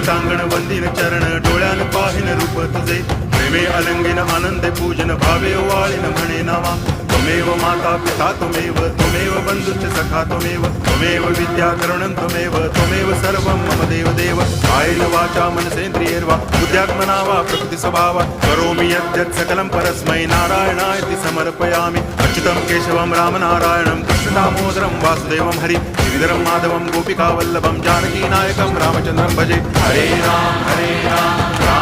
टांगण वंदिन चरण डोळ्यान पाहिन रूप तुझे प्रेमे अलंगिन आनंदे पूजन भावे वाळीन म्हणे नावा त्वमेव माता पिता त्वमेव बंधुश्च सखा त्वमेव विद्या करुणं त्वमेव सर्वं मम देव देव कायेन वाचा मनसेन्द्रियैर्वा बुद्ध्यात्मना वा प्रकृति स्वभावा करोमि यद्यत् सकलं परस्मै नारायणायति समर्पयामि अच्युतं केशवं रामनारायणं कृष्णदामोदरं वासुदेवं हरि गिरिधरं माधवं गोपिकावल्लभं जानकीनायकं रामचन्द्रं भजे हरे राम